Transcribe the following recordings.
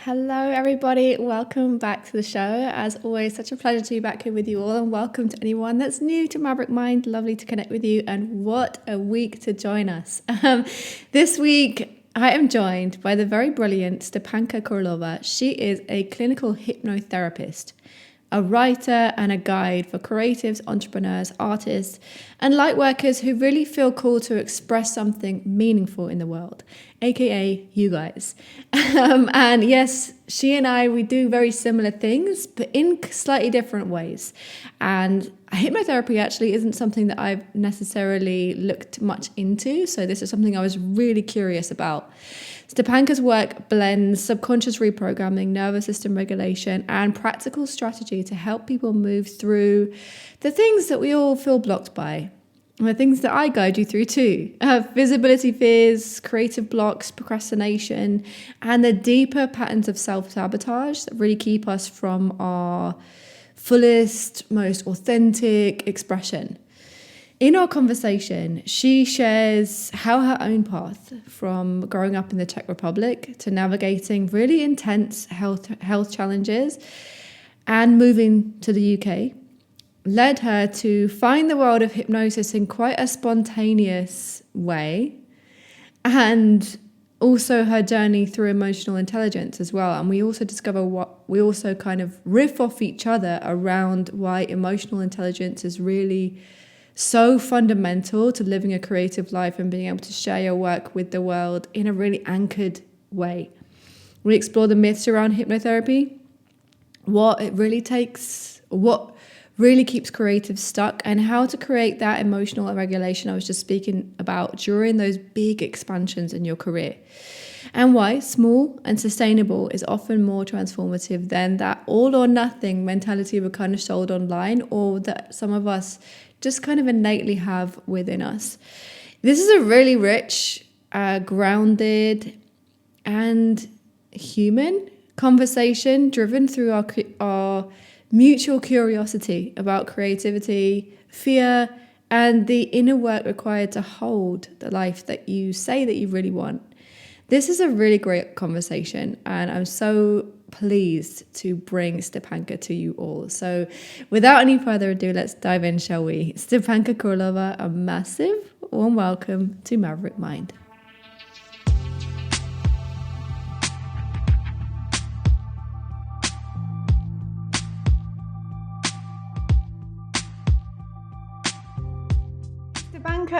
Hello, everybody. Welcome back to the show. As always, such a pleasure to be back here with you all, and welcome to anyone that's new to Maverick Mind. Lovely to connect with you, and what a week to join us. This week, I am joined by the very brilliant Stepanka Kurlová. She is a clinical hypnotherapist, a writer and a guide for creatives, entrepreneurs, artists, and lightworkers who really feel called to express something meaningful in the world, aka you guys. And yes, she and we do very similar things, but in slightly different ways. And hypnotherapy actually isn't something that I've necessarily looked much into, so this is something I was really curious about. Stepanka's work blends subconscious reprogramming, nervous system regulation, and practical strategy to help people move through the things that we all feel blocked by. And the things that I guide you through too. Visibility fears, creative blocks, procrastination, and the deeper patterns of self-sabotage that really keep us from our fullest, most authentic expression. In our conversation, she shares how her own path from growing up in the Czech Republic to navigating really intense health challenges and moving to the UK led her to find the world of hypnosis in quite a spontaneous way, and also her journey through emotional intelligence as well. And we also discover we also kind of riff off each other around why emotional intelligence is really so fundamental to living a creative life and being able to share your work with the world in a really anchored way. We explore the myths around hypnotherapy, what it really takes, what really keeps creatives stuck, and how to create that emotional regulation I was just speaking about during those big expansions in your career. And why small and sustainable is often more transformative than that all or nothing mentality we're kind of sold online, or that some of us just kind of innately have within us. This is a really rich, grounded, and human conversation driven through our mutual curiosity about creativity, fear, and the inner work required to hold the life that you say that you really want. This is a really great conversation, and I'm so pleased to bring Stepanka to you all. So without any further ado, let's dive in, shall we? Stepanka Kurlová, a massive warm welcome to Maverick Mind.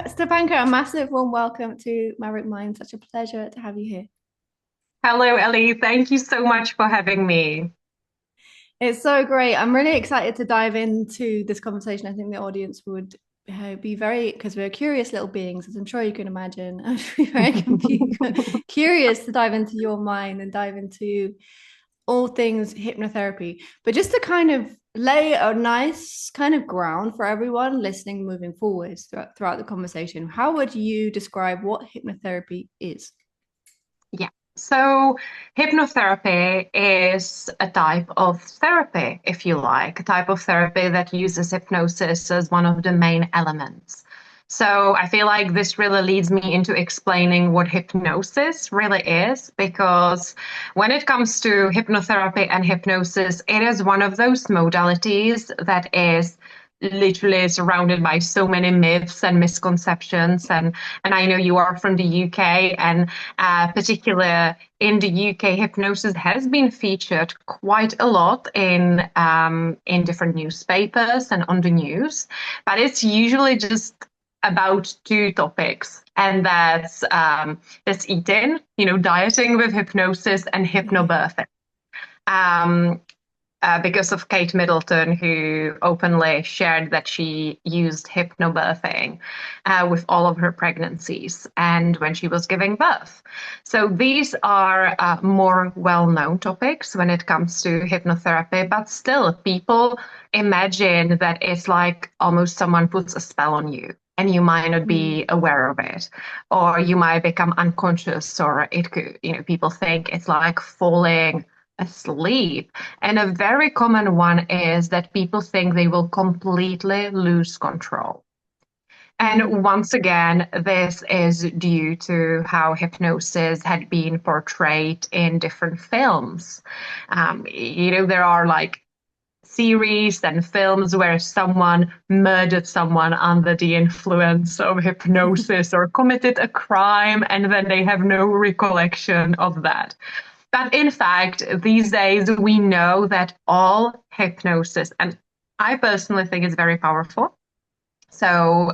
Stepanka, a massive warm welcome to Maverick Mind. Such a pleasure to have you here. Hello, Ellie. Thank you so much for having me. It's so great. I'm really excited to dive into this conversation. I think the audience would be very, because we're curious little beings, as I'm sure you can imagine. I'd be very curious to dive into your mind and dive into all things hypnotherapy. But just to kind of lay a nice kind of ground for everyone listening moving forwards throughout the conversation, how would you describe what hypnotherapy is? Yeah. So hypnotherapy is a type of therapy, if you like, a type of therapy that uses hypnosis as one of the main elements. So I feel like this really leads me into explaining what hypnosis really is, because when it comes to hypnotherapy and hypnosis, it is one of those modalities that is literally surrounded by so many myths and misconceptions. And I know you are from the UK, and particular in the UK, hypnosis has been featured quite a lot in different newspapers and on the news, but it's usually just about two topics, and that's eating, dieting with hypnosis, and hypnobirthing. Because of Kate Middleton, who openly shared that she used hypnobirthing with all of her pregnancies and when she was giving birth. So these are more well-known topics when it comes to hypnotherapy, but still people imagine that it's like almost someone puts a spell on you, and you might not be aware of it, or you might become unconscious, or it could, people think it's like falling asleep. And a very common one is that people think they will completely lose control. And once again, this is due to how hypnosis had been portrayed in different films. There are like series and films where someone murdered someone under the influence of hypnosis or committed a crime, and then they have no recollection of that. But in fact, these days we know that all hypnosis, and I personally think it's very powerful. So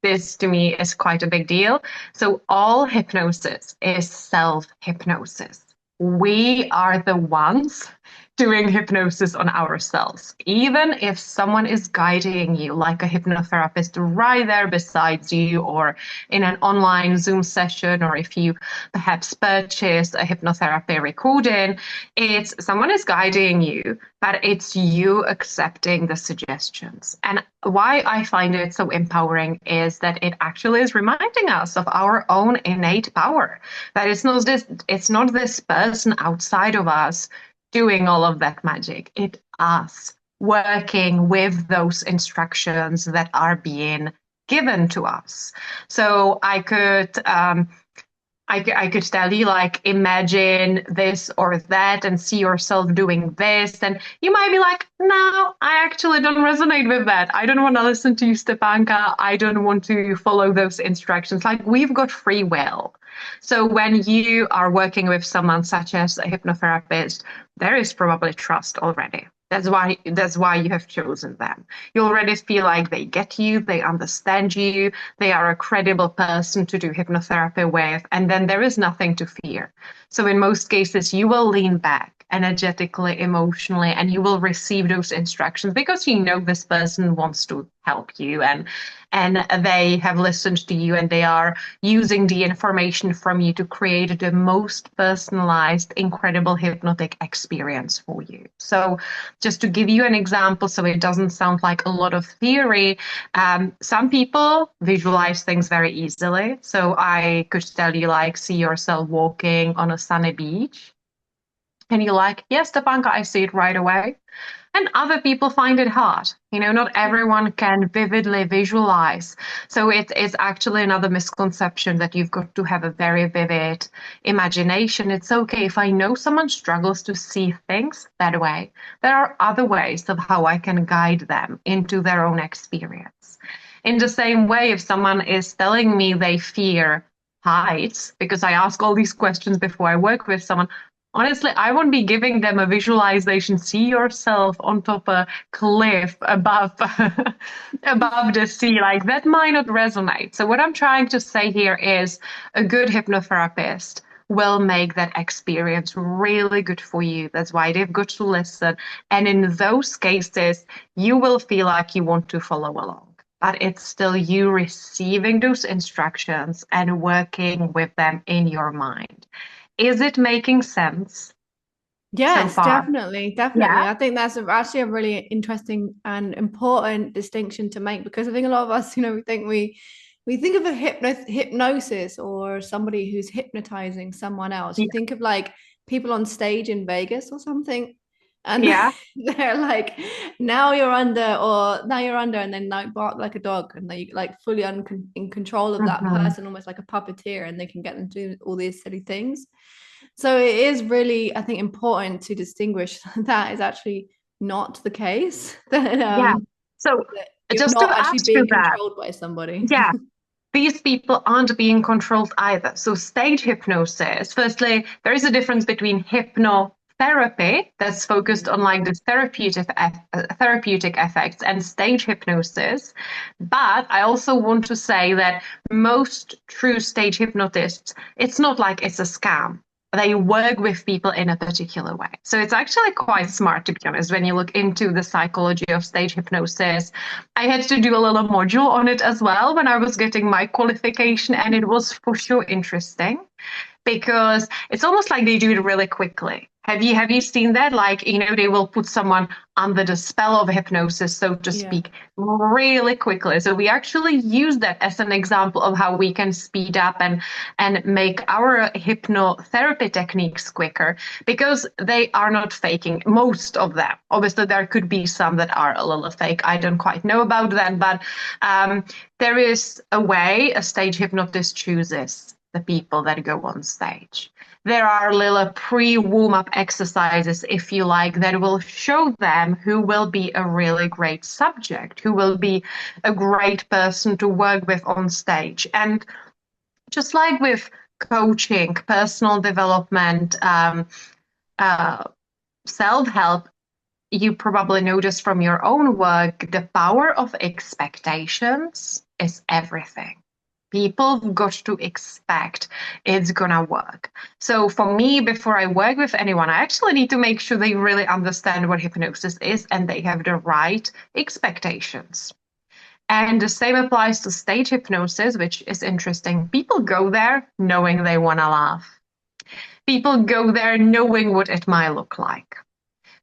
this to me is quite a big deal. So all hypnosis is self-hypnosis. We are the ones doing hypnosis on ourselves. Even if someone is guiding you, like a hypnotherapist right there beside you, or in an online Zoom session, or if you perhaps purchase a hypnotherapy recording, it's someone is guiding you, but it's you accepting the suggestions. And why I find it so empowering is that it actually is reminding us of our own innate power. That it's not this person outside of us doing all of that magic. It's us working with those instructions that are being given to us. So I could tell you, like, imagine this or that and see yourself doing this. And you might be like, no, I actually don't resonate with that. I don't want to listen to you, Stepanka. I don't want to follow those instructions. Like, we've got free will. So when you are working with someone such as a hypnotherapist, there is probably trust already. That's why you have chosen them. You already feel like they get you, they understand you, they are a credible person to do hypnotherapy with, and then there is nothing to fear. So in most cases, you will lean back energetically, emotionally, and you will receive those instructions because you know this person wants to help you, and they have listened to you, and they are using the information from you to create the most personalized, incredible hypnotic experience for you. So just to give you an example, so it doesn't sound like a lot of theory, some people visualize things very easily. So I could tell you, like, see yourself walking on a sunny beach, and you're like, yes, Stepanka, I see it right away. And other people find it hard. Not everyone can vividly visualize. So it's actually another misconception that you've got to have a very vivid imagination. It's okay if I know someone struggles to see things that way. There are other ways of how I can guide them into their own experience. In the same way, if someone is telling me they fear heights, because I ask all these questions before I work with someone, honestly, I won't be giving them a visualization. See yourself on top of a cliff above above the sea. Like, that might not resonate. So what I'm trying to say here is a good hypnotherapist will make that experience really good for you. That's why they've got to listen. And in those cases, you will feel like you want to follow along. But it's still you receiving those instructions and working with them in your mind. Is it making sense so Yes, far? definitely, definitely. Yeah. I think that's actually a really interesting and important distinction to make, because I think a lot of us, we think of a hypnosis or somebody who's hypnotizing someone else. Yeah. You think of like people on stage in Vegas or something, and Yeah. they're like, now you're under, or now you're under, and then like bark like a dog, and they like fully in control of that Mhm. person, almost like a puppeteer, and they can get them to do all these silly things. So it is really, I think, important to distinguish that is actually not the case. That Yeah. So that you're just to not actually ask you being that, controlled by somebody. yeah, these people aren't being controlled either. So stage hypnosis, firstly, there is a difference between hypnotherapy that's focused on like the therapeutic effects and stage hypnosis. But I also want to say that most true stage hypnotists, it's not like it's a scam. They work with people in a particular way. So it's actually quite smart, to be honest, when you look into the psychology of stage hypnosis. I had to do a little module on it as well when I was getting my qualification, and it was for sure interesting. because it's almost like they do it really quickly. Have you seen that? Like, they will put someone under the spell of hypnosis, so to Yeah. speak, really quickly. So we actually use that as an example of how we can speed up and make our hypnotherapy techniques quicker because they are not faking most of them. Obviously, there could be some that are a little fake. I don't quite know about that, but there is a way a stage hypnotist chooses the people that go on stage. There are little pre-warm-up exercises, if you like, that will show them who will be a really great subject, who will be a great person to work with on stage. And just like with coaching, personal development, uh, self-help, you probably notice from your own work, the power of expectations is everything. People have got to expect it's gonna work. So for me, before I work with anyone, I actually need to make sure they really understand what hypnosis is and they have the right expectations. And the same applies to stage hypnosis, which is interesting. People go there knowing they want to laugh. People go there knowing what it might look like.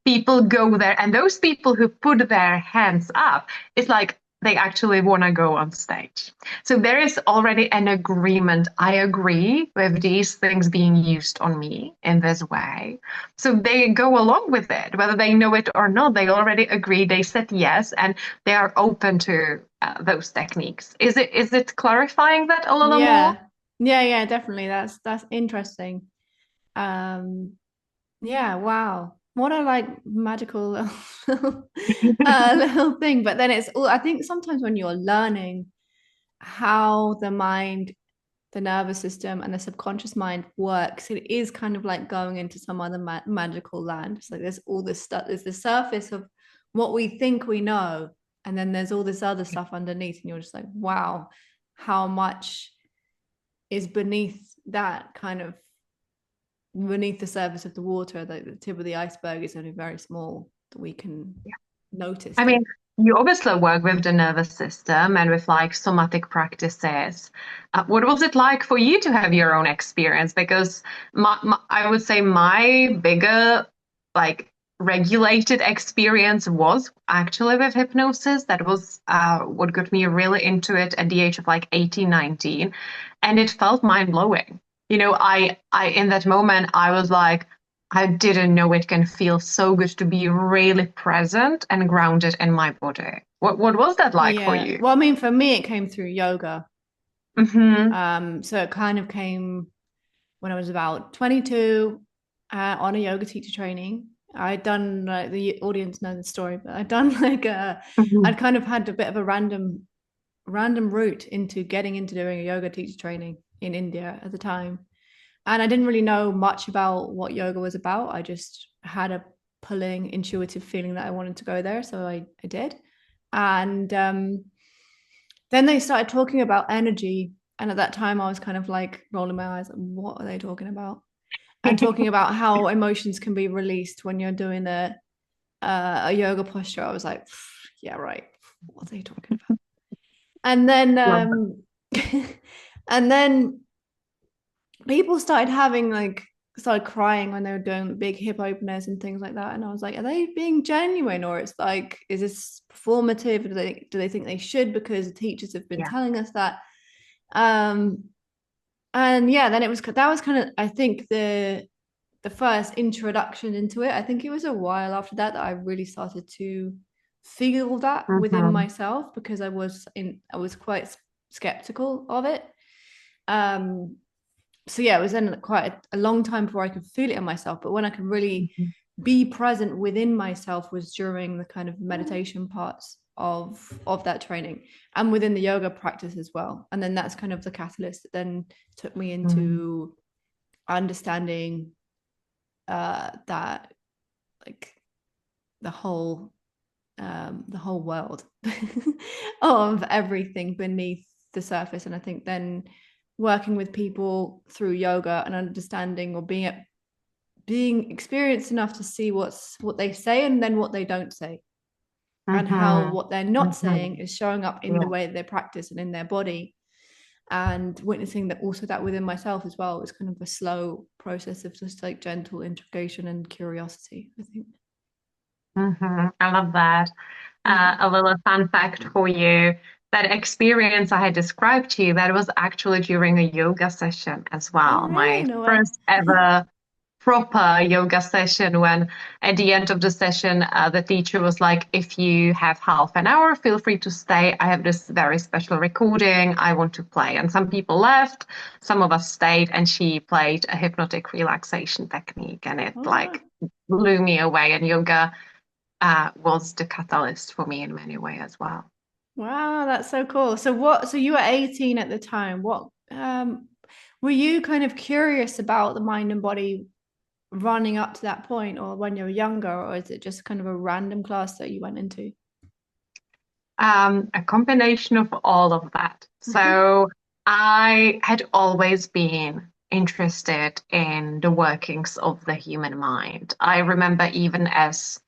People go there, and those people who put their hands up, it's like they actually want to go on stage. So there is already an agreement. I agree with these things being used on me in this way. So they go along with it, whether they know it or not. They already agree. They said yes, and they are open to those techniques. Is it clarifying that a little more? Yeah. Yeah, definitely. That's interesting. Um, yeah, wow. What a like magical little, little thing. But then it's all, I think sometimes when you're learning how the mind, the nervous system, and the subconscious mind works, it is kind of like going into some other magical land. It's like there's all this stuff, there's the surface of what we think we know, and then there's all this other stuff underneath, and you're just like, wow, how much is beneath that kind of beneath the surface of the water, like the tip of the iceberg is only very small that we can notice I that. mean, you obviously work with the nervous system and with like somatic practices. What was it like for you to have your own experience? Because I would say my bigger, like, regulated experience was actually with hypnosis. That was what got me really into it at the age of like 18, 19. And it felt mind-blowing. I in that moment, I was like, I didn't know it can feel so good to be really present and grounded in my body. What was that like for Yeah. you? Well, I mean, for me, it came through yoga. Mm-hmm. So it kind of came when I was about 22 on a yoga teacher training. I'd done like the audience knows the story, but I'd done like Mm-hmm. I'd kind of had a bit of a random route into getting into doing a yoga teacher training in India at the time. And I didn't really know much about what yoga was about. I just had a pulling intuitive feeling that I wanted to go there. So I did. And then they started talking about energy. And at that time, I was kind of like rolling my eyes. Like, what are they talking about? And talking about how emotions can be released when you're doing a yoga posture. I was like, yeah, right. What are they talking about? And then, Love and then people started having like started crying when they were doing big hip openers and things like that, and I was like, are they being genuine, or it's like, is this performative? Do they think they should because the teachers have been yeah. telling us that? um and yeah, then that was kind of, I think, the first introduction into it. I think it was a while after that that I really started to feel that within Mm-hmm. myself, because I was quite skeptical of it. um so yeah, it was then quite a long time before I could feel it in myself. But when I could really be present within myself was during the kind of meditation parts of that training, and within the yoga practice as well. And then that's kind of the catalyst that then took me Mm-hmm. into understanding that, like, the whole world of everything beneath the surface. And I think then working with people through yoga and understanding, or being experienced enough to see what they say and then what they don't say, and how Mm-hmm. what they're not Mm-hmm. saying is showing up in Yeah. the way that they practice and in their body. and witnessing that also that within myself as well. It was kind of a slow process of just like gentle integration and curiosity, I think. I love that. Yeah. A little fun fact for you. That experience I had described to you, that was actually during a yoga session as Oh, well. really? My No way. first ever proper yoga session, when at the end of the session, the teacher was like, if you have half an hour, feel free to stay. I have this very special recording I want to play. And some people left, some of us stayed, and she played a hypnotic relaxation technique. And it Oh, like blew me away. And yoga was the catalyst for me in many ways as well. wow, that's so cool. So you were 18 at the time. What were you kind of curious about the mind and body running up to that point, or when you were younger, or is it just kind of a random class that you went into? A combination of all of that. So I had always been interested in the workings of the human mind. I remember even as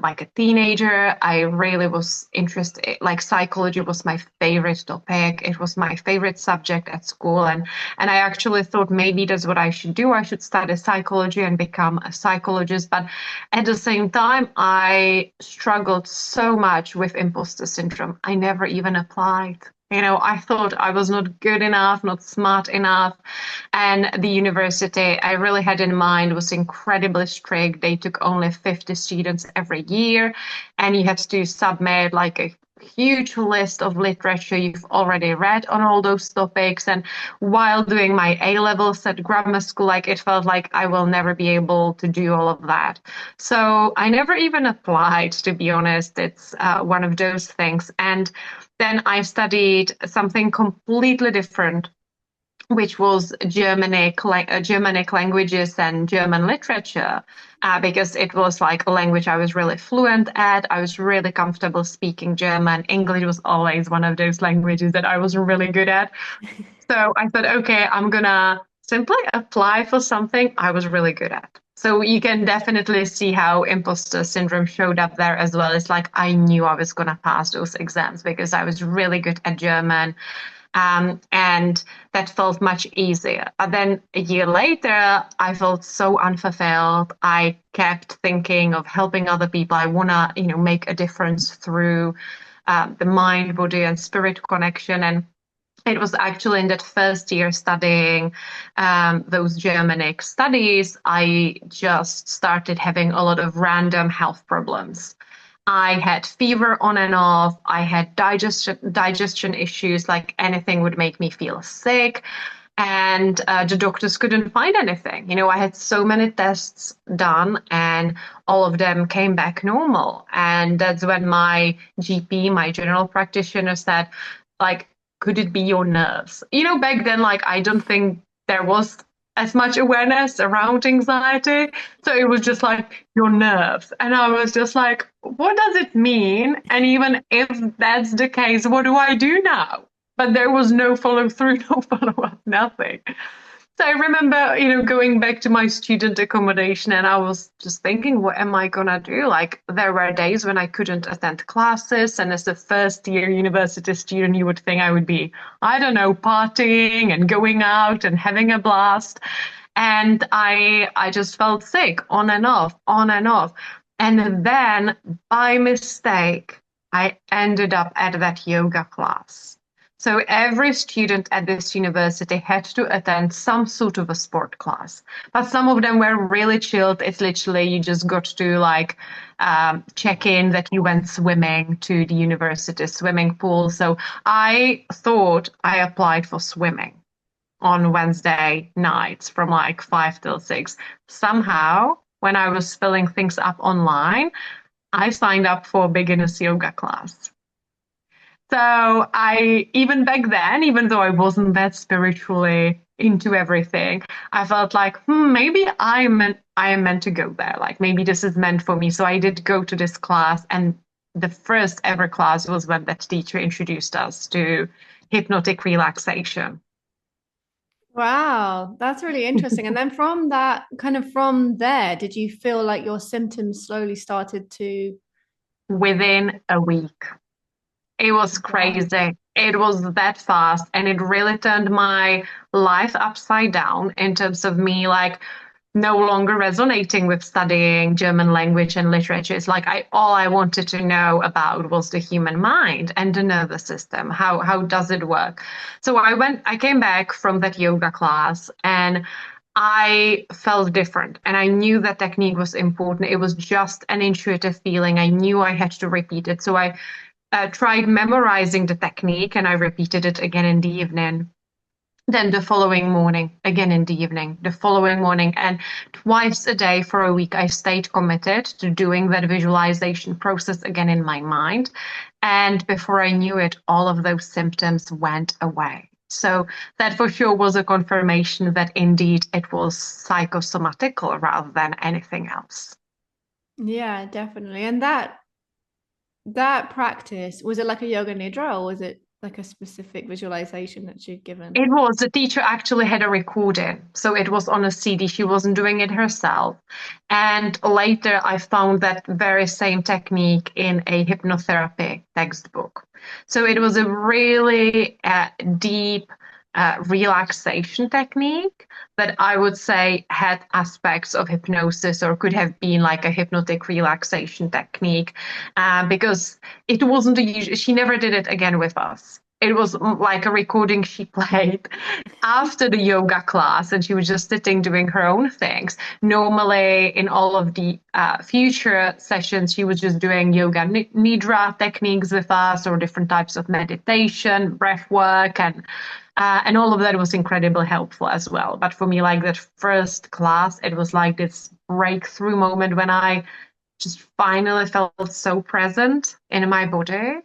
like a teenager, I really was interested, like psychology was my favorite topic. It was my favorite subject at school. And I actually thought maybe that's what I should do. I should study psychology and become a psychologist. But at the same time, I struggled so much with imposter syndrome. I never even applied. You know, I thought I was not good enough, not smart enough. And the university I really had in mind was incredibly strict. They took only 50 students every year, and you had to submit like a huge list of literature you've already read on all those topics. And while doing my A levels at grammar school, like it felt like I will never be able to do all of that. So I never even applied, to be honest. It's one of those things. And then I studied something completely different, which was Germanic languages and German literature, because it was like a language I was really fluent at. I was really comfortable speaking German. English was always one of those languages that I was really good at. So I thought, okay, I'm gonna simply apply for something I was really good at. So you can definitely see how imposter syndrome showed up there as well. It's like I knew I was gonna pass those exams because I was really good at German. And that felt much easier. But then a year later, I felt so unfulfilled. I kept thinking of helping other people. I want to, make a difference through the mind, body, and spirit connection. And it was actually in that first year studying those Germanic studies, I just started having a lot of random health problems. I had fever on and off. I had digestion issues, like anything would make me feel sick. And the doctors couldn't find anything. I had so many tests done, and all of them came back normal. And that's when my GP, my general practitioner, said, like, could it be your nerves? Back then, like, I don't think there was as much awareness around anxiety. So it was just like your nerves. And I was just like, what does it mean? And even if that's the case, what do I do now? But there was no follow through, no follow up, nothing. So I remember, going back to my student accommodation, and I was just thinking, what am I gonna do? Like, there were days when I couldn't attend classes, and as a first year university student, you would think I would be, I don't know, partying and going out and having a blast. And I just felt sick on and off, on and off. And then by mistake, I ended up at that yoga class. So every student at this university had to attend some sort of a sport class, but some of them were really chilled. It's literally you just got to like check in that you went swimming to the university swimming pool. So I thought I applied for swimming on Wednesday nights from like 5 till 6. Somehow, when I was filling things up online, I signed up for a beginner's yoga class. So I, even back then, even though I wasn't that spiritually into everything, I felt like, maybe I am meant to go there. Like maybe this is meant for me. So I did go to this class, and the first ever class was when that teacher introduced us to hypnotic relaxation. Wow, that's really interesting. And then from that, kind of from there, did you feel like your symptoms slowly started to? Within a week. It was Wow. crazy. it was that fast, and it really turned my life upside down in terms of me like no longer resonating with studying German language and literature. It's like all I wanted to know about was the human mind and the nervous system. How does it work? So I came back from that yoga class, and I felt different, and I knew that technique was important. It was just an intuitive feeling. I knew I had to repeat it. So I tried memorizing the technique, and I repeated it again in the evening. Then the following morning, again in the evening, the following morning, and twice a day for a week, I stayed committed to doing that visualization process again in my mind. And before I knew it, all of those symptoms went away. So that for sure was a confirmation that indeed it was psychosomatical rather than anything else. Yeah, definitely. And that practice, was it like a yoga nidra, or was it like a specific visualization that you'd given? It was, the teacher actually had a recording. So it was on a CD. She wasn't doing it herself. And later I found that very same technique in a hypnotherapy textbook. So it was a really deep relaxation technique that I would say had aspects of hypnosis, or could have been like a hypnotic relaxation technique, because it wasn't a usual, she never did it again with us. It was like a recording she played after the yoga class, and she was just sitting doing her own things. Normally, in all of the future sessions, she was just doing yoga nidra techniques with us, or different types of meditation, breath work, and all of that was incredibly helpful as well. But for me, like that first class, it was like this breakthrough moment when I just finally felt so present in my body,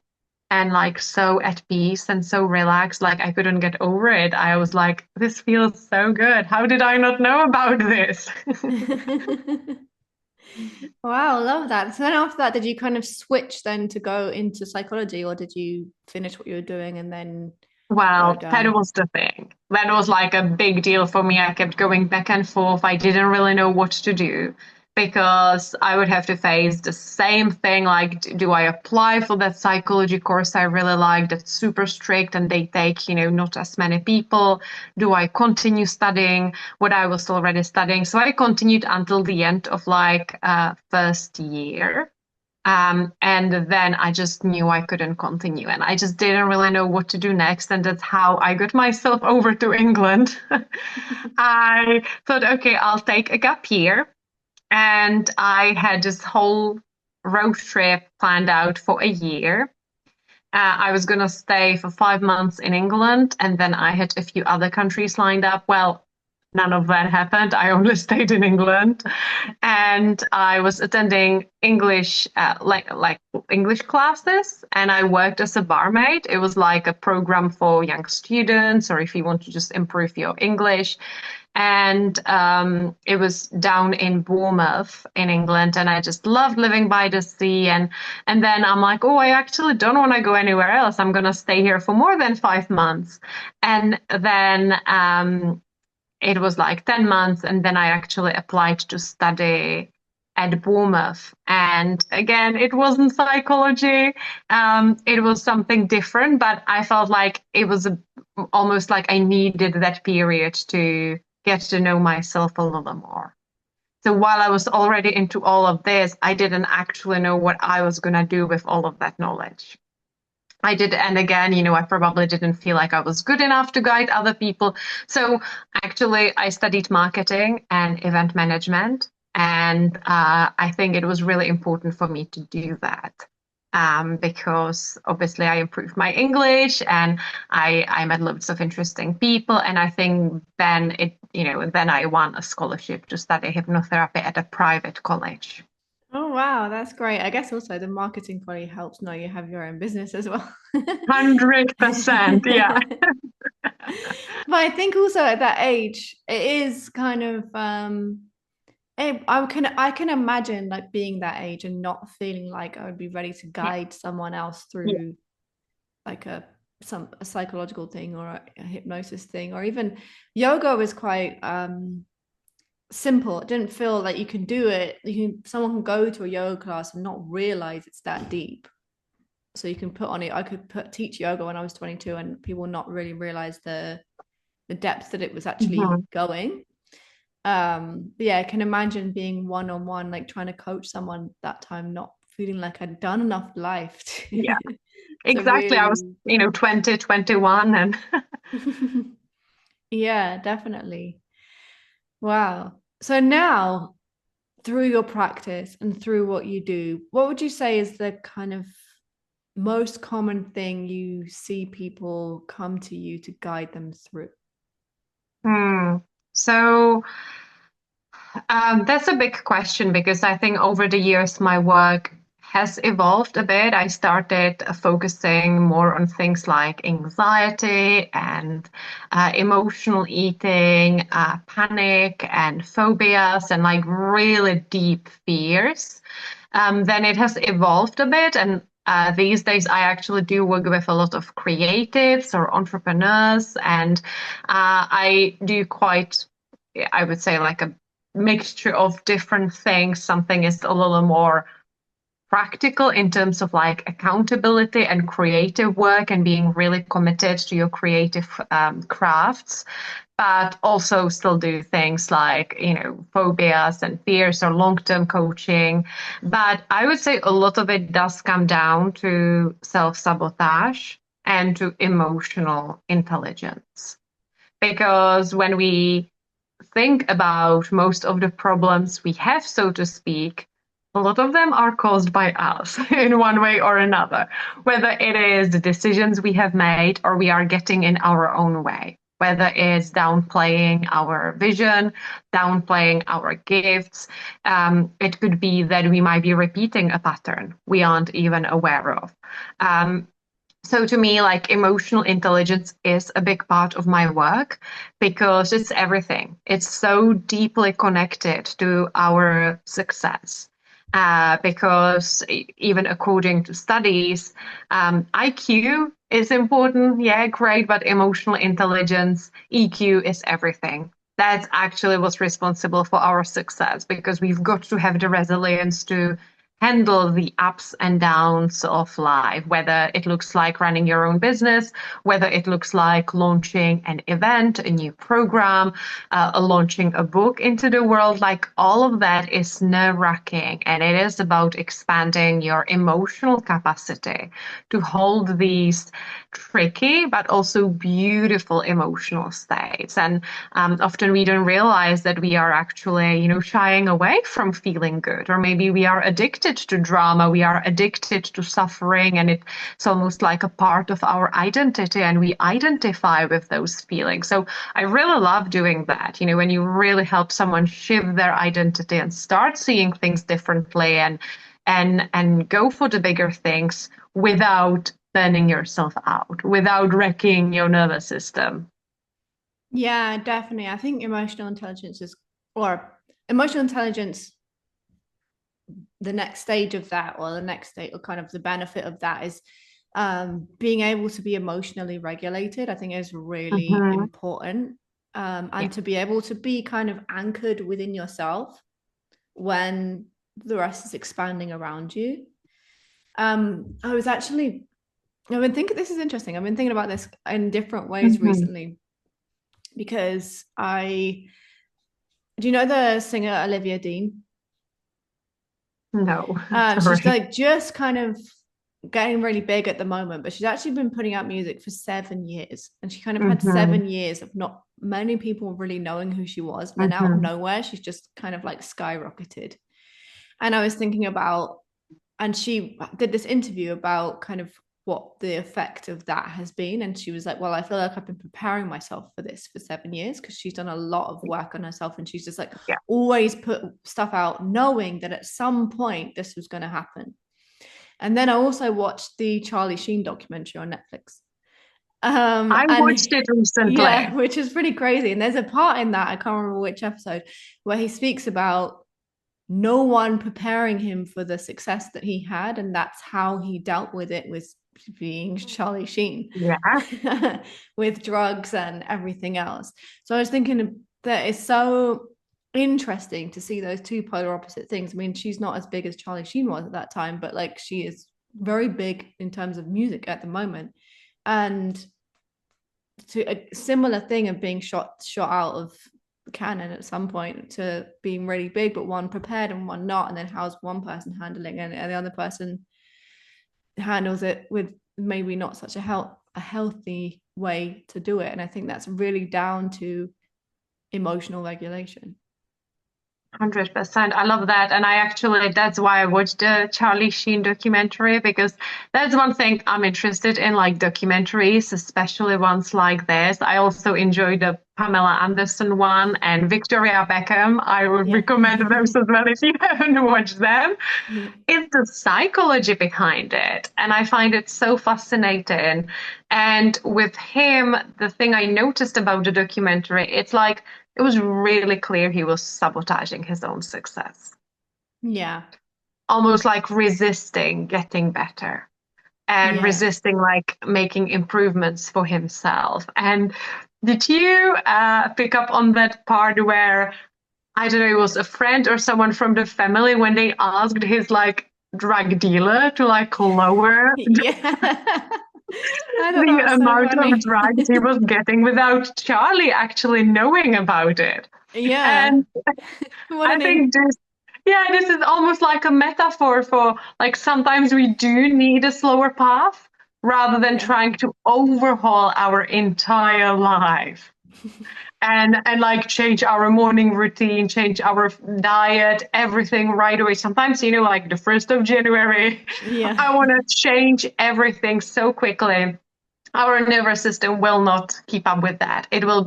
and like so at peace and so relaxed. Like I couldn't get over it. I was like, this feels so good. How did I not know about this? Wow, love that. So then after that, did you kind of switch then to go into psychology, or did you finish what you were doing and then go Well, that down? was the thing. That was like a big deal for me. I kept going back and forth. I didn't really know what to do, because I would have to face the same thing. Like, do I apply for that psychology course I really like, that's super strict and they take, not as many people? Do I continue studying what I was already studying? So I continued until the end of like first year. And then I just knew I couldn't continue, and I just didn't really know what to do next. And that's how I got myself over to England. I thought, okay, I'll take a gap year. And I had this whole road trip planned out for a year. I was going to stay for 5 months in England, and then I had a few other countries lined up. Well, none of that happened. I only stayed in England, and I was attending English, like English classes, and I worked as a barmaid. It was like a program for young students, or if you want to just improve your English. And it was down in Bournemouth in England, and I just loved living by the sea. And then I'm like, oh, I actually don't want to go anywhere else. I'm gonna stay here for more than 5 months. And then it was like 10 months, and then I actually applied to study at Bournemouth. And again, it wasn't psychology. It was something different, but I felt like it was almost like I needed that period to get to know myself a little more. So while I was already into all of this, I didn't actually know what I was going to do with all of that knowledge. I did, and again, I probably didn't feel like I was good enough to guide other people. So actually, I studied marketing and event management, and I think it was really important for me to do that. Because obviously I improved my English, and I met lots of interesting people, and I think then I won a scholarship to study hypnotherapy at a private college. Oh wow, that's great. I guess also the marketing probably helps now you have your own business as well. 100%, yeah. But I think also at that age, it is kind of I can imagine like being that age and not feeling like I would be ready to Yeah. guide someone else Yeah. through like a psychological thing, or a hypnosis thing, or even yoga was quite simple. It didn't feel like you can do it. Someone can go to a yoga class and not realize it's that deep. So you can put on it. I could teach yoga when I was 22, and people not really realize the depth that it was actually going. Yeah, I can imagine being one-on-one, like trying to coach someone that time, not feeling like I'd done enough life Yeah, to exactly. I was, really 20, 21, and yeah, definitely. Wow. So now, through your practice and through what you do, what would you say is the kind of most common thing you see people come to you to guide them through? So that's a big question because I think over the years my work has evolved a bit. I started focusing more on things like anxiety and emotional eating, panic and phobias, and like really deep fears. Then it has evolved a bit, and these days I actually do work with a lot of creatives or entrepreneurs, and I do quite, I would say, like a mixture of different things. Something is a little more practical in terms of like accountability and creative work and being really committed to your creative crafts, but also still do things like, phobias and fears or long-term coaching. But I would say a lot of it does come down to self-sabotage and to emotional intelligence. Because when we think about most of the problems we have, so to speak, a lot of them are caused by us in one way or another, whether it is the decisions we have made or we are getting in our own way, whether it's downplaying our vision, downplaying our gifts. It could be that we might be repeating a pattern we aren't even aware of. So to me, like emotional intelligence is a big part of my work because it's everything. It's so deeply connected to our success. Because even according to studies, IQ is important, yeah, great, but emotional intelligence, EQ is everything. That's actually what's responsible for our success because we've got to have the resilience to handle the ups and downs of life, whether it looks like running your own business, whether it looks like launching an event, a new program, launching a book into the world. Like all of that is nerve-wracking, and it is about expanding your emotional capacity to hold these tricky but also beautiful emotional states. And often we don't realize that we are actually, shying away from feeling good, or maybe we are addicted to drama, we are addicted to suffering, and it's almost like a part of our identity, and we identify with those feelings. So I really love doing that, when you really help someone shift their identity and start seeing things differently and go for the bigger things without burning yourself out, without wrecking your nervous system. Yeah, definitely. I think emotional intelligence, the next stage of that, or the next state, or kind of the benefit of that is being able to be emotionally regulated. I think is really Mhm. important. Yeah. And to be able to be kind of anchored within yourself when the rest is expanding around you. I've been thinking, this is interesting. I've been thinking about this in different ways Mhm. recently because do you know the singer Olivia Dean? No, She's sorry. like just kind of getting really big at the moment, but she's actually been putting out music for 7 years. And she kind of had Mhm. 7 years of not many people really knowing who she was. And then out of Mhm. nowhere, she's just kind of like skyrocketed. And I was thinking about, and she did this interview about kind of what the effect of that has been. And she was like, well, I feel like I've been preparing myself for this for 7 years because she's done a lot of work on herself. And she's just like Yeah. always put stuff out, knowing that at some point this was going to happen. And then I also watched the Charlie Sheen documentary on Netflix. I And watched it recently. yeah, which is pretty crazy. And there's a part in that, I can't remember which episode, where he speaks about no one preparing him for the success that he had. And that's how he dealt with it, was being Charlie Sheen Yeah. with drugs and everything else. So I was thinking that it's so interesting to see those two polar opposite things. I mean, she's not as big as Charlie Sheen was at that time, but like she is very big in terms of music at the moment. And to a similar thing of being shot out of canon at some point to being really big, but one prepared and one not, and then how's one person handling it, and the other person handles it with maybe not such a healthy way to do it. And I think that's really down to emotional regulation. 100%. I love that. And that's why I watched the Charlie Sheen documentary, because that's one thing I'm interested in, like documentaries, especially ones like this. I also enjoyed the Pamela Anderson one and Victoria Beckham. I would Yeah. recommend those as well if you haven't watched them. Yeah. It's the psychology behind it. And I find it so fascinating. And with him, the thing I noticed about the documentary, it's like it was really clear he was sabotaging his own success, Yeah. almost like resisting getting better and Yeah. resisting like making improvements for himself. And did you pick up on that part where, I don't know, it was a friend or someone from the family when they asked his like drug dealer to like lower Yeah. I thought that the was so amount of funny. drugs he was getting without Charlie actually knowing about it? Yeah. And What I an think this is almost like a metaphor for like sometimes we do need a slower path rather than yeah. trying to overhaul our entire life and like change our morning routine, change our diet, everything right away. Sometimes, like the 1st of January, Yeah. I want to change everything so quickly. Our nervous system will not keep up with that. It will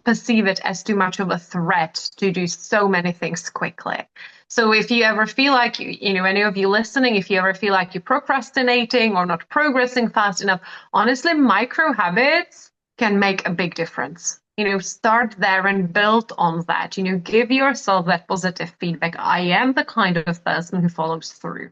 perceive it as too much of a threat to do so many things quickly. So if you ever feel like any of you listening, if you ever feel like you're procrastinating or not progressing fast enough, honestly, micro habits can make a big difference. Start there and build on that. Give yourself that positive feedback. I am the kind of person who follows through.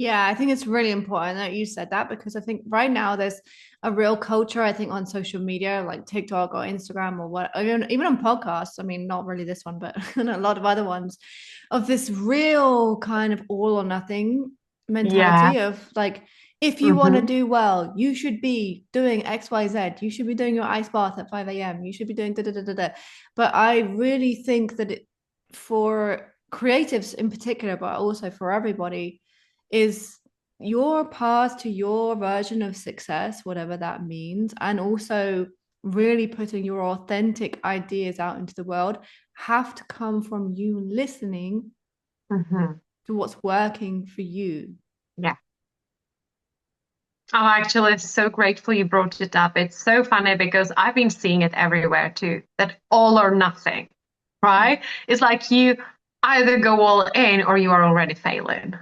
Yeah, I think it's really important that you said that because I think right now there's a real culture, I think, on social media like TikTok or Instagram or what, even on podcasts. I mean, not really this one, but a lot of other ones, of this real kind of all or nothing Yeah. mentality of like, if you want to Hmm. do well, you should be doing XYZ. You should be doing your ice bath at 5 a.m. You should be doing da da da da da. But I really think that for creatives in particular, but also for everybody, is your path to your version of success, whatever that means, and also really putting your authentic ideas out into the world, have to come from you listening Hmm. to what's working for you. Yeah. I'm actually so grateful you brought it up. It's so funny because I've been seeing it everywhere too, that all or nothing, Yeah. right? It's like you either go all in or you are already failing.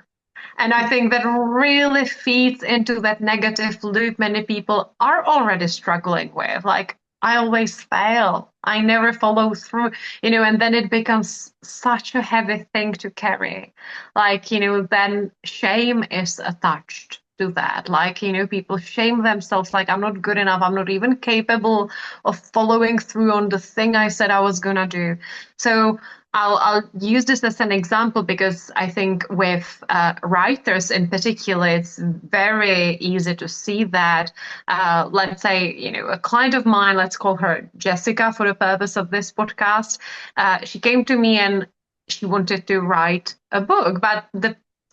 And I Yeah. think that really feeds into that negative loop many people are already struggling with. Like, I always fail. I never follow through, and then it becomes such a heavy thing to carry. Like, then shame is attached to that. Like, people shame themselves, like, I'm not good enough. I'm not even capable of following through on the thing I said I was gonna do. So, I'll use this as an example because I think with writers in particular, it's very easy to see that. Let's say, a client of mine, let's call her Jessica for the purpose of this podcast. She came to me and she wanted to write a book, but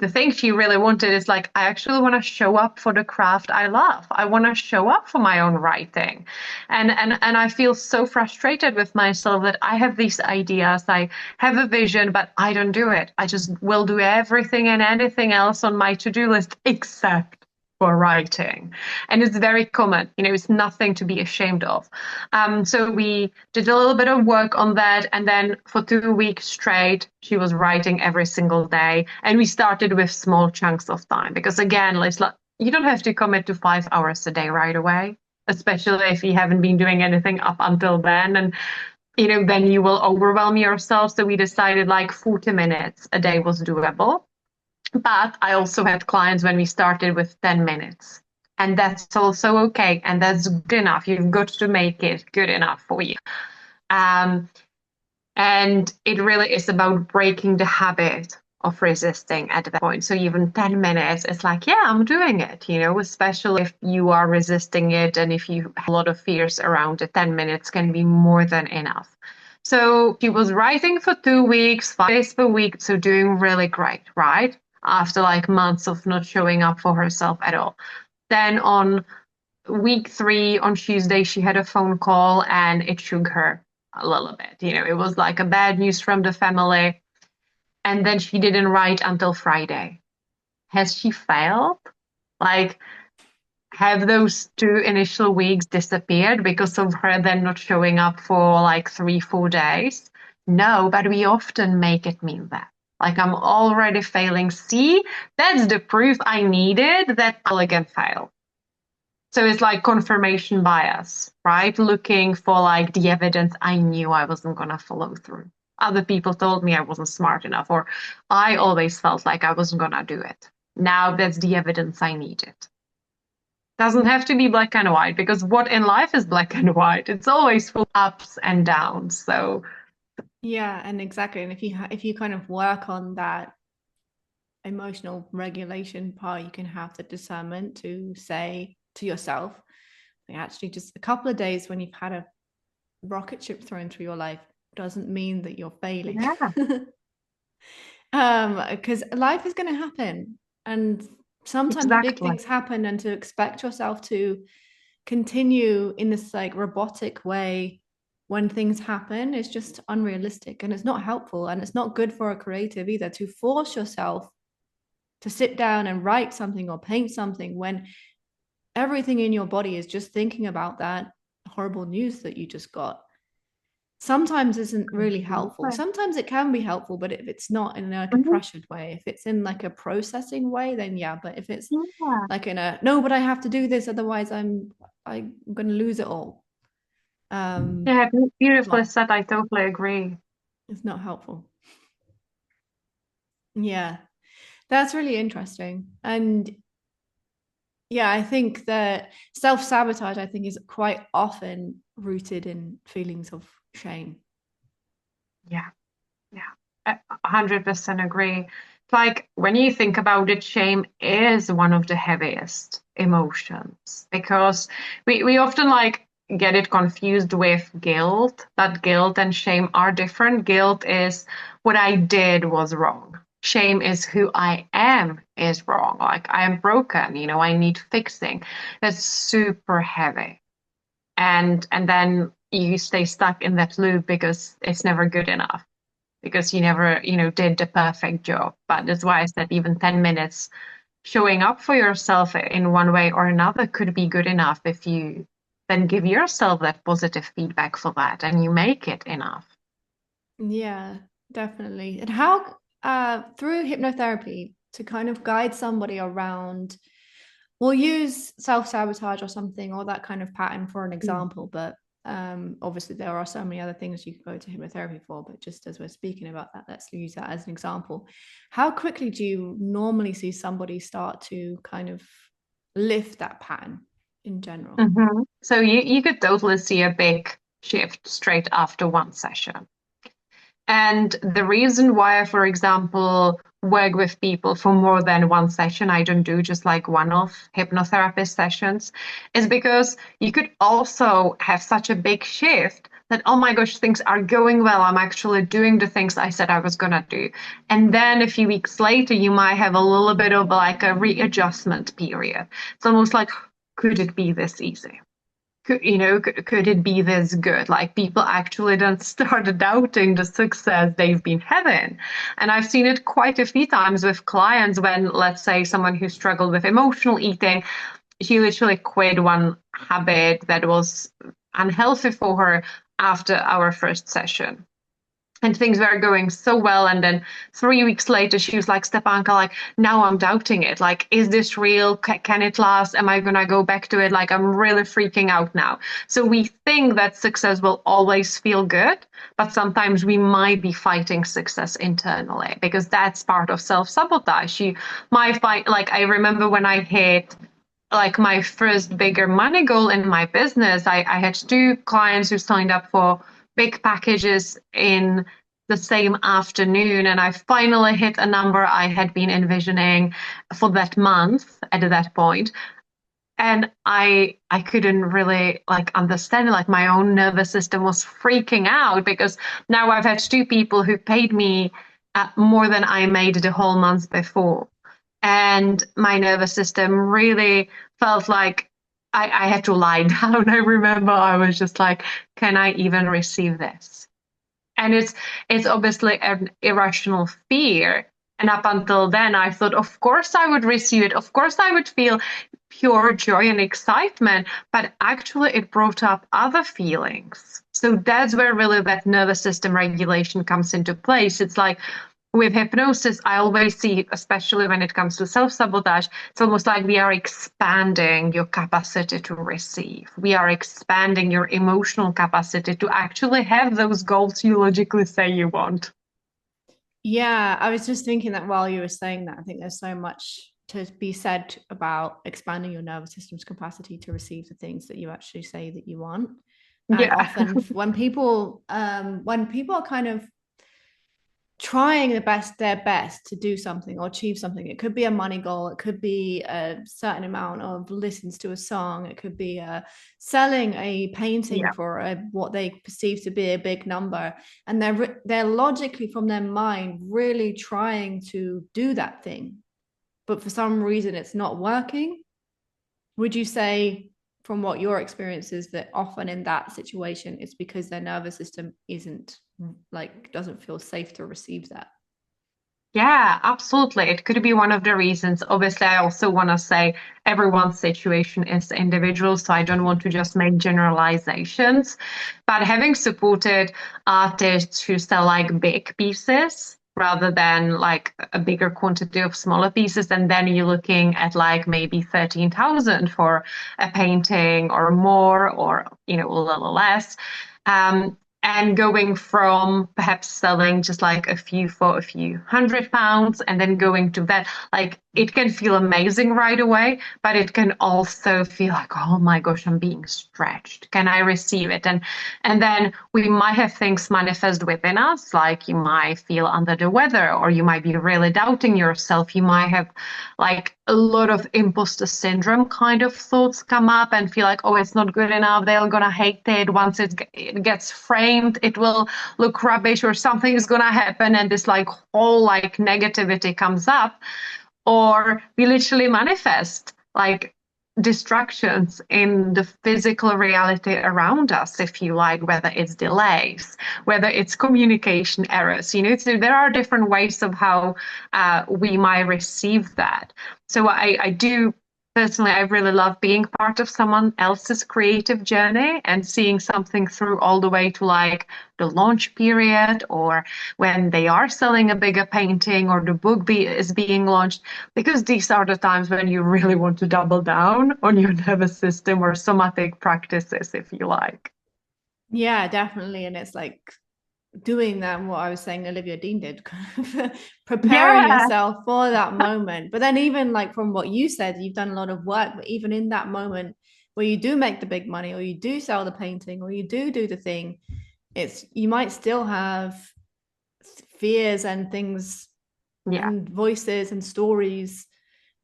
the thing she really wanted is like, I actually want to show up for the craft I love. I want to show up for my own writing. And I feel so frustrated with myself that I have these ideas, I have a vision, but I don't do it. I just will do everything and anything else on my to-do list except for writing. And it's very common, it's nothing to be ashamed of. So we did a little bit of work on that. And then for 2 weeks straight, she was writing every single day. And we started with small chunks of time because again, you don't have to commit to 5 hours a day right away, especially if you haven't been doing anything up until then. And then you will overwhelm yourself. So we decided like 40 minutes a day was doable. But I also had clients when we started with 10 minutes. And that's also okay. And that's good enough. You've got to make it good enough for you. Um, and it really is about breaking the habit of resisting at that point. So even 10 minutes, it's like, yeah, I'm doing it, especially if you are resisting it and if you have a lot of fears around it, 10 minutes can be more than enough. So she was writing for 2 weeks, 5 days per week, so doing really great, right? After like months of not showing up for herself at all. Then on week 3, on Tuesday, she had a phone call and it shook her a little bit. It was like a bad news from the family. And then she didn't write until Friday. Has she failed? Like, have those 2 initial weeks disappeared because of her then not showing up for like 3, 4 days? No, but we often make it mean that. Like, I'm already failing. See, that's the proof I needed that I'll again fail. So it's like confirmation bias, right? Looking for like the evidence I knew I wasn't going to follow through. Other people told me I wasn't smart enough, or I always felt like I wasn't going to do it. Now that's the evidence I needed. Doesn't have to be black and white, because what in life is black and white? It's always full of ups and downs. So Yeah, and exactly. And if you kind of work on that emotional regulation part, you can have the discernment to say to yourself, actually, just a couple of days when you've had a rocket ship thrown through your life doesn't mean that you're failing. yeah, Because life is going to happen, and sometimes big exactly. things happen, and to expect yourself to continue in this like robotic way when things happen is just unrealistic, and it's not helpful, and it's not good for a creative either to force yourself to sit down and write something or paint something when everything in your body is just thinking about that horrible news that you just got. Sometimes isn't really helpful. Completely. Sometimes it can be helpful, but if it's not in like a Mhm. pressured way, if it's in like a processing way, then yeah. But if it's Yeah. like in a no, but I have to do this, otherwise I'm gonna lose it all. Yeah, beautifully Not said. I totally agree. it's not helpful. Yeah, that's really interesting. And yeah, I think that self-sabotage, I think, is quite often rooted in feelings of shame. Yeah. Yeah, 100% agree. Like when you think about it, shame is one of the heaviest emotions because we often like get it confused with guilt, but guilt and shame are different. Guilt is what I did was wrong. Shame is who I am is wrong. Like I am broken, I need fixing. That's super heavy. And then you stay stuck in that loop because it's never good enough because you never, did the perfect job. But that's why I said even 10 minutes showing up for yourself in one way or another could be good enough if you then give yourself that positive feedback for that and you make it enough. Yeah, definitely. And how, through hypnotherapy, to kind of guide somebody around, we'll use self-sabotage or something, or that kind of pattern for an Mm. example, but obviously there are so many other things you could go to hypnotherapy for, but just as we're speaking about that, let's use that as an example. How quickly do you normally see somebody start to kind of lift that pattern in general? So you could totally see a big shift straight after one session. And the reason why, for example, work with people for more than one session, I don't do just like one-off hypnotherapist sessions, is because you could also have such a big shift that, oh my gosh, things are going well. I'm actually doing the things I said I was gonna do. And then a few weeks later, you might have a little bit of like a readjustment period. It's almost like, could it be this easy? Could it be this good? Like people actually then start doubting the success they've been having. And I've seen it quite a few times with clients when, let's say, someone who struggled with emotional eating, she literally quit one habit that was unhealthy for her after our first session. And things were going so well. And then 3 weeks later, she was like, Stepanka, like, now I'm doubting it. Like, is this real? Can it last? Am I going to go back to it? Like, I'm really freaking out now. So we think that success will always feel good, but sometimes we might be fighting success internally because that's part of self-sabotage. You might find, like, I remember when I hit like my first bigger money goal in my business, I had 2 clients who signed up for big packages in the same afternoon, and I finally hit a number I had been envisioning for that month at that point. And I couldn't really like understand it. Like my own nervous system was freaking out because now I've had two people who paid me more than I made the whole month before. And my nervous system really felt like I had to lie down. I remember I was just like, can I even receive this? And it's obviously an irrational fear. And up until then, I thought, of course, I would receive it. Of course, I would feel pure joy and excitement. But actually, it brought up other feelings. So that's where really that nervous system regulation comes into place. It's like with hypnosis, I always see, especially when it comes to self-sabotage, it's almost like we are expanding your capacity to receive. We are expanding your emotional capacity to actually have those goals you logically say you want. Yeah, I was just thinking that while you were saying that, I think there's so much to be said about expanding your nervous system's capacity to receive the things that you actually say that you want. And Yeah. often when people are kind of trying their best to do something or achieve something, it could be a money goal, it could be a certain amount of listens to a song, it could be selling a painting Yeah. for what they perceive to be a big number, and they're logically from their mind really trying to do that thing, but for some reason it's not working. Would you say, from what your experience is, that often in that situation it's because their nervous system isn't like doesn't feel safe to receive that? Yeah, absolutely. It could be one of the reasons. Obviously, I also want to say everyone's situation is individual, so I don't want to just make generalizations. But having supported artists who sell like big pieces rather than like a bigger quantity of smaller pieces, and then you're looking at like maybe 13,000 for a painting or more, or a little less. And going from perhaps selling just like a few for a few £100 and then going to that, like it can feel amazing right away, but it can also feel like, oh my gosh, I'm being stretched. Can I receive it? And then we might have things manifest within us, like you might feel under the weather, or you might be really doubting yourself. You might have like a lot of imposter syndrome kind of thoughts come up and feel like, oh, it's not good enough. They're gonna hate it. Once it gets framed, it will look rubbish or something is gonna happen. And this like whole like negativity comes up. Or we literally manifest like distractions in the physical reality around us, if you like, whether it's delays, whether it's communication errors. So there are different ways of how we might receive that. So I do personally, I really love being part of someone else's creative journey and seeing something through all the way to like the launch period, or when they are selling a bigger painting or the is being launched, because these are the times when you really want to double down on your nervous system or somatic practices, if you like. Yeah, definitely. And it's like doing that, what I was saying Olivia Dean did, preparing Yeah, yourself for that moment. But then even like from what you said, you've done a lot of work, but even in that moment where you do make the big money or you do sell the painting or you do the thing, it's you might still have fears and things yeah, and voices and stories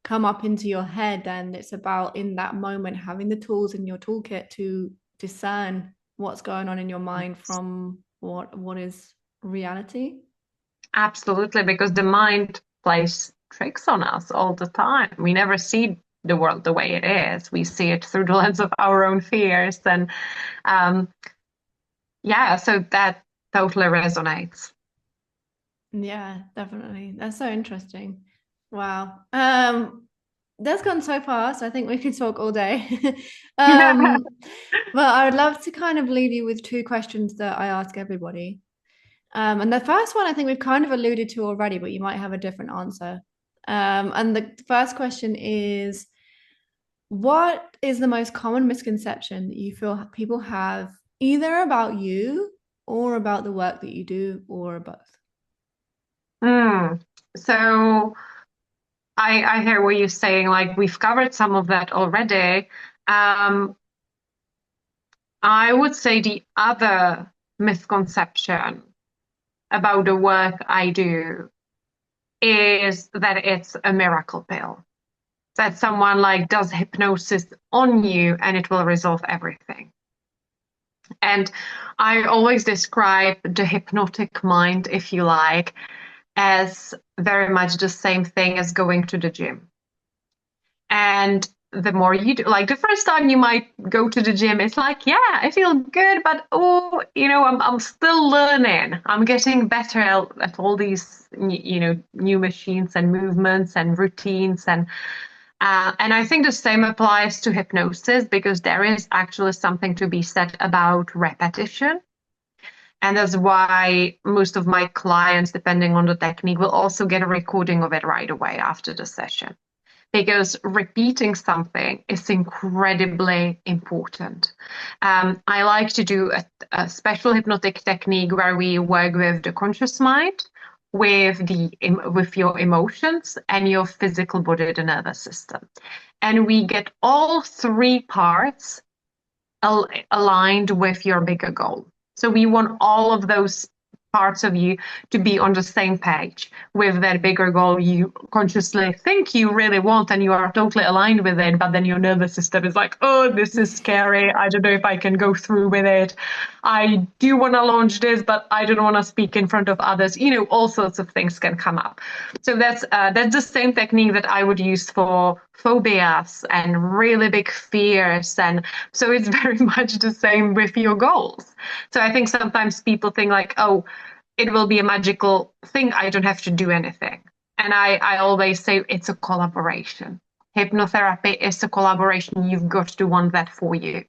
come up into your head, and it's about in that moment having the tools in your toolkit to discern what's going on in your mind from what is reality. absolutely. Because the mind plays tricks on us all the time. We never see the world the way it is. We see it through the lens of our own fears. And um, yeah, so that totally resonates. Yeah, definitely. That's so interesting. Wow. That's gone so fast. I think we could talk all day. um, but I would love to kind of leave you with two questions that I ask everybody. And the first one I think we've kind of alluded to already, but you might have a different answer. And the first question is, what is the most common misconception that you feel people have either about you or about the work that you do or both? Mm. So I hear what you're saying. Like we've covered some of that already. Um, I would say the other misconception about the work I do is that it's a miracle pill. That someone like does hypnosis on you and it will resolve everything. And I always describe the hypnotic mind, if you like, as very much the same thing as going to the gym. And the more you do, like the first time you might go to the gym, it's like, yeah, I feel good, but oh, I'm still learning. I'm getting better at all these, new machines and movements and routines and I think the same applies to hypnosis because there is actually something to be said about repetition. And that's why most of my clients, depending on the technique, will also get a recording of it right away after the session. Because repeating something is incredibly important. I like to do a special hypnotic technique where we work with the conscious mind, with your emotions and your physical body, the nervous system, and we get all three parts aligned with your bigger goal. So we want all of those parts of you to be on the same page with that bigger goal you consciously think you really want and you are totally aligned with it, but then your nervous system is like, oh, this is scary. I don't know if I can go through with it. I do want to launch this, but I don't want to speak in front of others. All sorts of things can come up. So that's the same technique that I would use for phobias and really big fears. And so it's very much the same with your goals. So I think sometimes people think like, oh, it will be a magical thing. I don't have to do anything. And I always say it's a collaboration. Hypnotherapy is a collaboration. You've got to want that for you.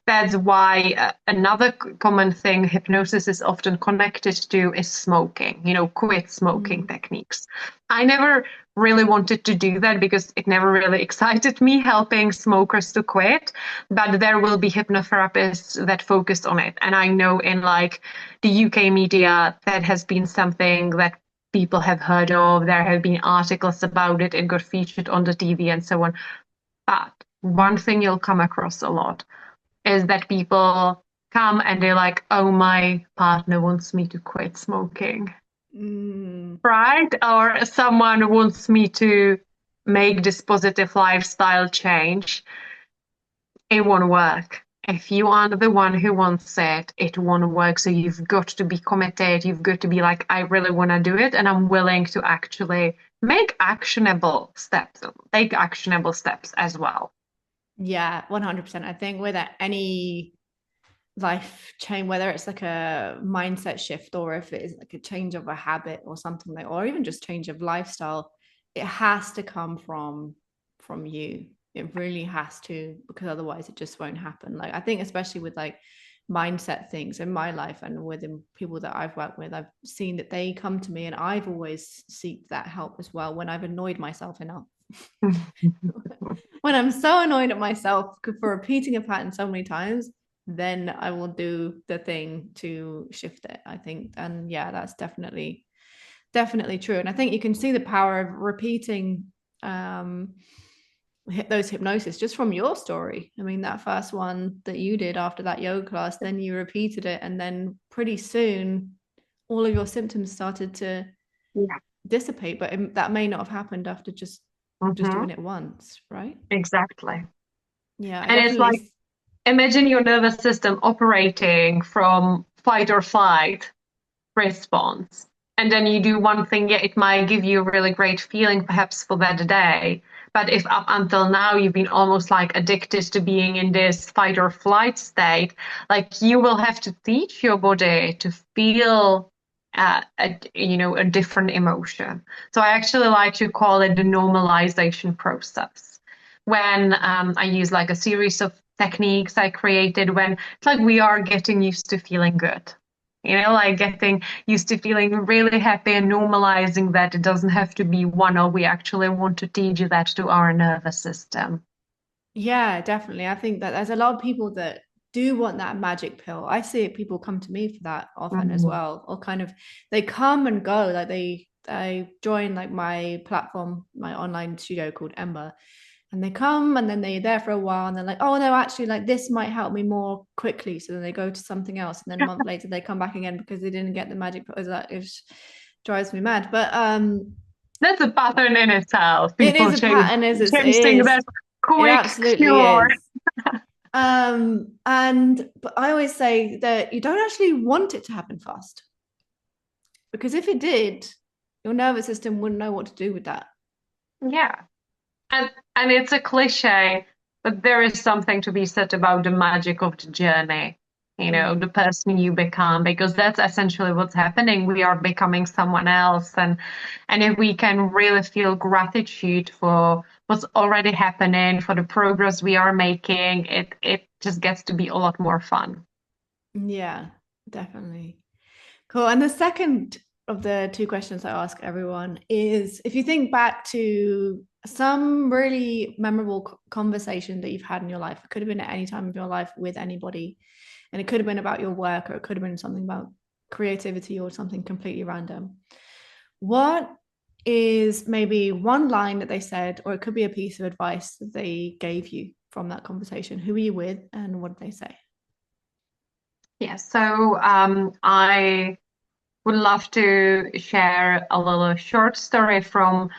That's why another common thing hypnosis is often connected to is smoking, quit smoking techniques. I never really wanted to do that because it never really excited me helping smokers to quit, but there will be hypnotherapists that focus on it. And I know in like the UK media, that has been something that people have heard of. There have been articles about it. It got featured on the TV and so on. But one thing you'll come across a lot is that people come and they're like, oh, my partner wants me to quit smoking. Right? Or someone wants me to make this positive lifestyle change. It won't work. If you are the one who wants it, it won't work. So you've got to be committed. You've got to be like, I really want to do it. And I'm willing to actually take actionable steps as well. Yeah, 100%. I think with any life change, whether it's like a mindset shift or if it is like a change of a habit or something like, or even just change of lifestyle, it has to come from you. It really has to, because otherwise it just won't happen. Like I think especially with like mindset things in my life and within people that I've worked with, I've seen that they come to me and I've always seek that help as well when I've annoyed myself enough. When I'm so annoyed at myself for repeating a pattern so many times, then I will do the thing to shift it, I think. And yeah, that's definitely true. And I think you can see the power of repeating those hypnosis just from your story. I mean, that first one that you did after that yoga class, then you repeated it, and then pretty soon all of your symptoms started to dissipate. But that may not have happened after just doing it once, right? Exactly. Yeah, And it's like, imagine your nervous system operating from fight or flight response. And then you do one thing, yeah, it might give you a really great feeling perhaps for that day. But if up until now you've been almost like addicted to being in this fight or flight state, like you will have to teach your body to feel a different emotion. So I actually like to call it the normalization process. When I use like a series of techniques I created when it's like we are getting used to feeling good. Like getting used to feeling really happy and normalizing that it doesn't have to be one, or we actually want to teach that to our nervous system. Yeah, definitely. I think that there's a lot of people that do want that magic pill. I see people come to me for that often as well, or kind of they come and go. Like they join like my platform, my online studio called Ember, and they come and then they're there for a while and they're like, oh no, actually like this might help me more quickly. So then they go to something else and then a month later they come back again because they didn't get the magic. It drives me mad. But That's a pattern in itself. it People is a pattern, it chasing is. that It quick absolutely cure. is. But I always say that you don't actually want it to happen fast. Because if it did, your nervous system wouldn't know what to do with that. Yeah. And it's a cliche, but there is something to be said about the magic of the journey, Mm. the person you become, because that's essentially what's happening. We are becoming someone else. And if we can really feel gratitude for what's already happening, for the progress we are making, it just gets to be a lot more fun. Yeah, definitely. Cool. And the second of the two questions I ask everyone is if you think back to some really memorable conversation that you've had in your life, it could have been at any time of your life with anybody, and it could have been about your work or it could have been something about creativity or something completely random. What is maybe one line that they said, or it could be a piece of advice that they gave you from that conversation? Who were you with and what did they say? Yeah, so I would love to share a little short story from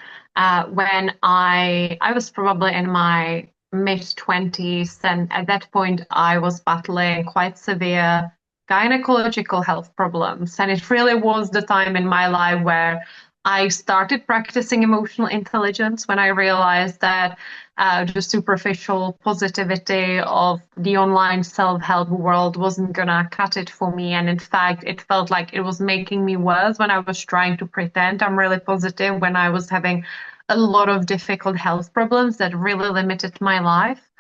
when I was probably in my mid 20s, and at that point I was battling quite severe gynecological health problems, and it really was the time in my life where I started practicing emotional intelligence when I realized that the superficial positivity of the online self-help world wasn't gonna cut it for me. And in fact, it felt like it was making me worse when I was trying to pretend I'm really positive when I was having a lot of difficult health problems that really limited my life.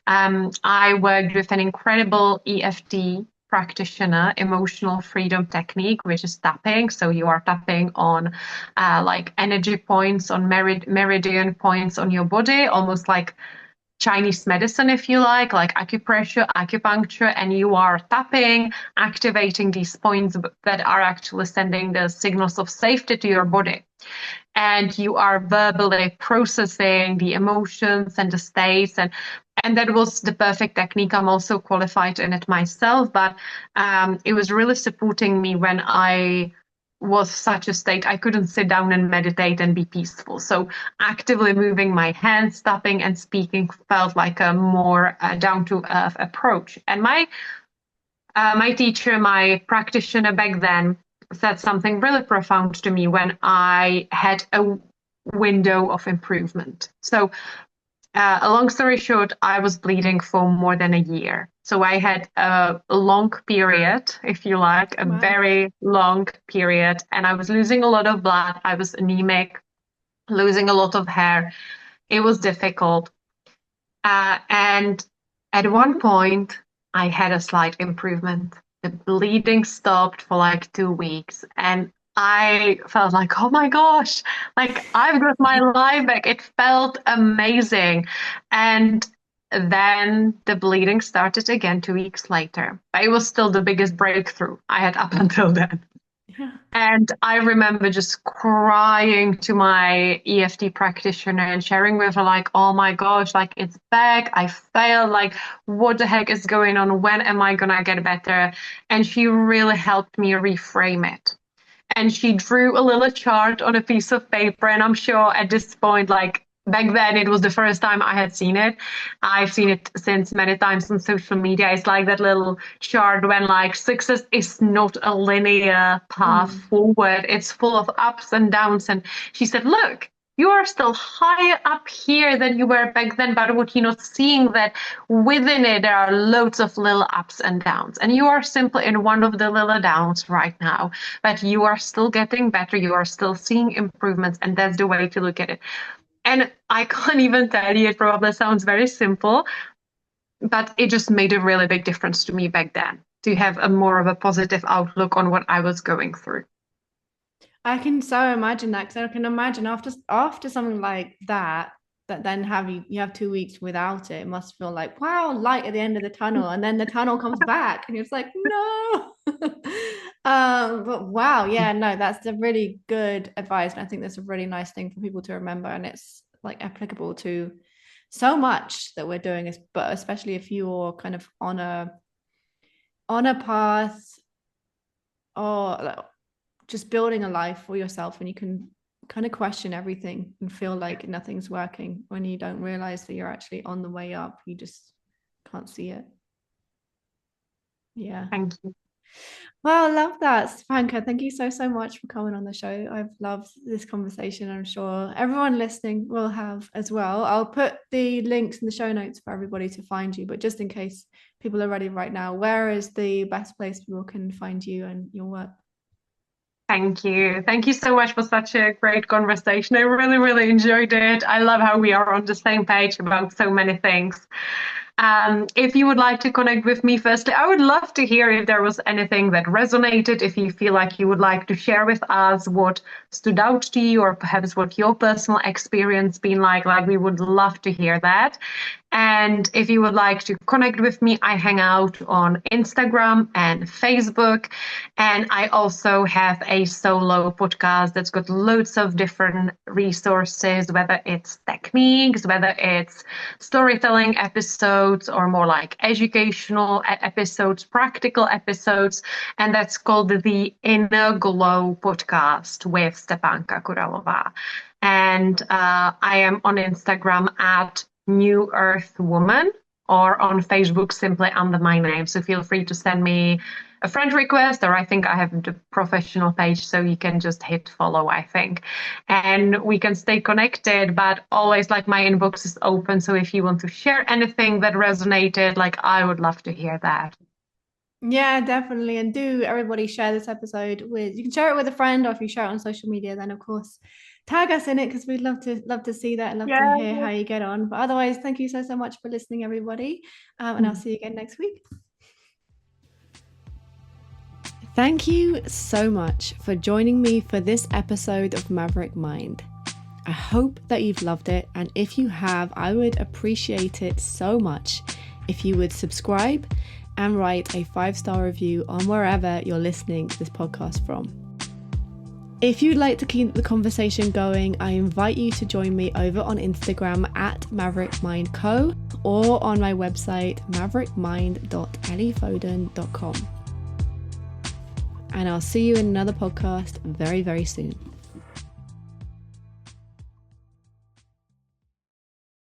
I worked with an incredible EFT practitioner, emotional freedom technique, which is tapping. So you are tapping on like energy points, on meridian points on your body, almost like Chinese medicine, if you like acupressure, acupuncture, and you are tapping, activating these points that are actually sending the signals of safety to your body. And you are verbally processing the emotions and the states, and that was the perfect technique. I'm also qualified in it myself, but it was really supporting me when I was such a state I couldn't sit down and meditate and be peaceful. So actively moving my hands, tapping and speaking felt like a more down to earth approach. And my teacher, my practitioner back then, said something really profound to me when I had a window of improvement. So a long story short, I was bleeding for more than a year. So I had a long period, if you like, a Wow. very long period, and I was losing a lot of blood. I was anemic, losing a lot of hair. It was difficult. And at one point, I had a slight improvement. The bleeding stopped for like 2 weeks, and I felt like, oh my gosh, like I've got my life back. It felt amazing. And then the bleeding started again 2 weeks later. But it was still the biggest breakthrough I had up until then. Yeah. And I remember just crying to my EFT practitioner and sharing with her, like, oh my gosh, like it's back. I failed. Like, what the heck is going on? When am I gonna get better? And she really helped me reframe it. And she drew a little chart on a piece of paper. And I'm sure at this point, like back then, it was the first time I had seen it. I've seen it since many times on social media. It's like that little chart when like success is not a linear path Mm. forward. It's full of ups and downs. And she said, look, you are still higher up here than you were back then, but what you're not seeing that within it there are loads of little ups and downs, and you are simply in one of the little downs right now, but you are still getting better, you are still seeing improvements, and that's the way to look at it. And I can't even tell you, it probably sounds very simple, but it just made a really big difference to me back then to have a more of a positive outlook on what I was going through. I can so imagine that because I can imagine after something like that, that then you have 2 weeks without it. It must feel like wow, light at the end of the tunnel, and then the tunnel comes back, and it's like no. But wow, yeah, no, that's a really good advice, and I think that's a really nice thing for people to remember, and it's like applicable to so much that we're doing, but especially if you're kind of on a path or just building a life for yourself, and you can kind of question everything and feel like nothing's working when you don't realize that you're actually on the way up. You just can't see it. Yeah. Thank you. Well, I love that, Stepanka. Thank you so much for coming on the show. I've loved this conversation. I'm sure everyone listening will have as well. I'll put the links in the show notes for everybody to find you, but just in case people are ready right now, where is the best place people can find you and your work? Thank you. Thank you so much for such a great conversation. I really, really enjoyed it. I love how we are on the same page about so many things. If you would like to connect with me, firstly, I would love to hear if there was anything that resonated, if you feel like you would like to share with us what stood out to you, or perhaps what your personal experience been like we would love to hear that. And if you would like to connect with me, I hang out on Instagram and Facebook. And I also have a solo podcast that's got loads of different resources, whether it's techniques, whether it's storytelling episodes, or more like educational episodes, practical episodes. And that's called the Inner Glow podcast with Stepanka Kurlová. And I am on Instagram at New Earth Woman, or on Facebook simply under my name. So feel free to send me a friend request, or I think I have the professional page, so you can just hit follow, I think, and we can stay connected. But always, my inbox is open, so if you want to share anything that resonated, I would love to hear that. Yeah, definitely. And do everybody share this episode you can share it with a friend, or if you share it on social media, then of course tag us in it, because we'd love to see that and love to hear how you get on. But otherwise, thank you so much for listening, everybody. And I'll see you again next week. Thank you so much for joining me for this episode of Maverick Mind. I hope that you've loved it, and if you have, I would appreciate it so much if you would subscribe and write a 5-star review on wherever you're listening to this podcast from. If you'd like to keep the conversation going, I invite you to join me over on Instagram at Maverick Mind Co, or on my website maverickmind.elliefoden.com. And I'll see you in another podcast very, very soon.